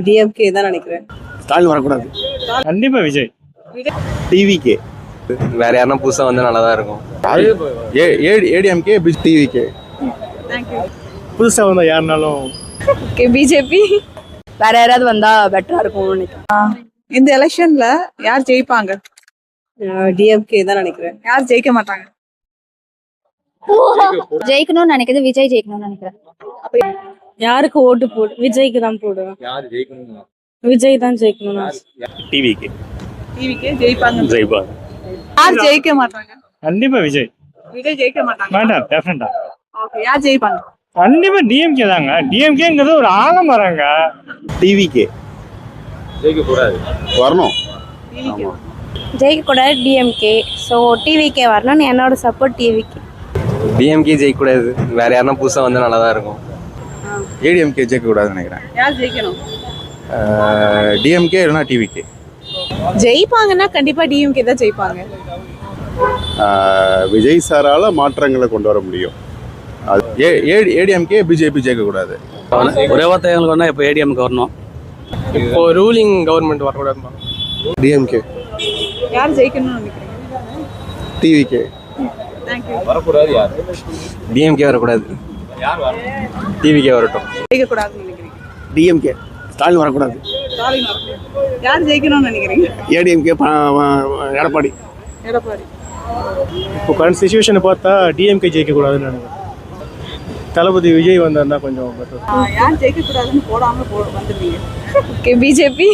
DMK தான் நினைக்கிறேன். ஸ்டாலின் வரக்கூடாது. கண்டிப்பா விஜய். டிவிகே. வேற யாருன்னா புதுசா வந்து நல்லா தான் இருக்கும். ஏடிஎம்கே டிவிகே. புதுசா வந்தா யாருனாலும் பிஜேபி. வேற யாராவது வந்தா பெட்டரா இருக்கும்னு நினைக்கிறேன். இந்த எலெக்ஷன்ல யார் ஜெயிப்பாங்க? டிஎம்கே தான் நினைக்கிறேன். யார் ஜெயிக்க மாட்டாங்க? ஜெயிக்கணும்னு நினைக்கிறது விஜய் ஜெயிக்கணும்னு நினைக்கிறேன். யாருக்கு ஓட்டு போடு? விஜய்க்கு தான் போடுவேன். யார் ஜெயிக்கணும்? விஜய் தான் ஜெயிக்கணும். டிவிக்கு டிவிக்கே ஜெயிப்பாங்க. ஜெயிப்பாங்க. யார் ஜெயிக்க மாட்டாங்க? கண்டிப்பா விஜய். விஜய் ஜெயிக்க மாட்டாங்க. வேண்டாம் டெஃபினட்டா. ஓகே, யார் ஜெயிப்பாங்க? கண்டிப்பா டிஎம்கே தாங்க. டிஎம்கேங்கிறது ஒரு ஆலமரங்க. டிவிகே. ஜெயிக்க கூடாது. வரணும். டிவிகே. ஜெயிக்க கூடாது டிஎம்கே. ஸோ டிவிகே வரணும்னு என்னோட சப்போர்ட் டிவிகே. டிஎம்கே ஜெயிக்க கூடாது. வேற யாருன்னா புதுசா வந்து நல்லா தான் இருக்கும். ஏடிஎம்கே ஜெயிக்க கூடாதுன்னு நினைக்கிறேன். யார் ஜெயிக்கணும்? டிஎம்கே இல்லைனா டிவிகே. ஜெயிப்பாங்கன்னா கண்டிப்பா டிஎம்கே தான் ஜெயிப்பாங்க. விஜய் சாரால மாற்றங்களை கொண்டு வர முடியும். ஏடிஎம்கே பிஜேபி ஜெயிக்க கூடாது. ஒரே வார்த்தை எங்களுக்கு வேணா இப்போ ஏடிஎம்க்கு வரணும். இப்போ ரூலிங் கவர்மெண்ட் வரக்கூடாது. டிஎம்கே. யார் ஜெயிக்கணும்னு நினைக்கிறீங்க? டிவிகே. தேங்க்யூ. வரக்கூடாது யார்? டிஎம்கே வரக்கூடாது. யார் வரணும்? டிவிகே வரட்டும். ஜெயிக்க கூடாதுன்னு நினைக்கிறீங்க? டிஎம்கே. ஸ்டாலின் வரக்கூடாது. ஸ்டாலின் வரணும். யார் ஜெயிக்கணும்னு நினைக்கிறீங்க? ஏடிஎம்கே எடப்பாடி. எடப்பாடி. இப்போ கரண்ட் சுச்சுவேஷனை பார்த்தா டிஎம்கே ஜெயிக்க கூடாதுன்னு நினைக்கிறேன். தளபதி விஜய் வந்தாருன்னா கொஞ்சம் பெட்டர். யார் ஜெயிக்க கூடாதுன்னு போடாம வந்துருவீங்க? Okay, BJP.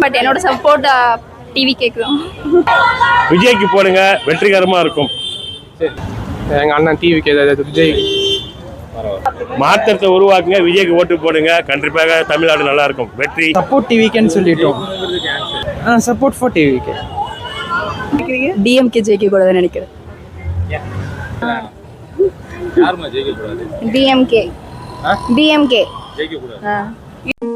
பட் என்னோட சப்போர்ட் டிவிகேக்கு தான். விஜய்க்கு போடுங்க, வெற்றிகரமா இருக்கும். எங்க அண்ணன் டிவிக்கு விஜய் மாற்றத்தை உருவாக்குங்க, விஜய்க்கு ஓட்டு போடுங்க. கண்டிப்பாக தமிழ்நாடு நல்லா இருக்கும். வெற்றி. சப்போர்ட் டிவிகேன்னு சொல்லிட்டோம். Support for TVK. டிஎம்கே ஜெயிக்க கூடாதுன்னு நினைக்கிறேன். யாருமா ஜெயிக்க கூடாது? டிஎம்கே. டிஎம்கே. ஜெயிக்க கூடாது.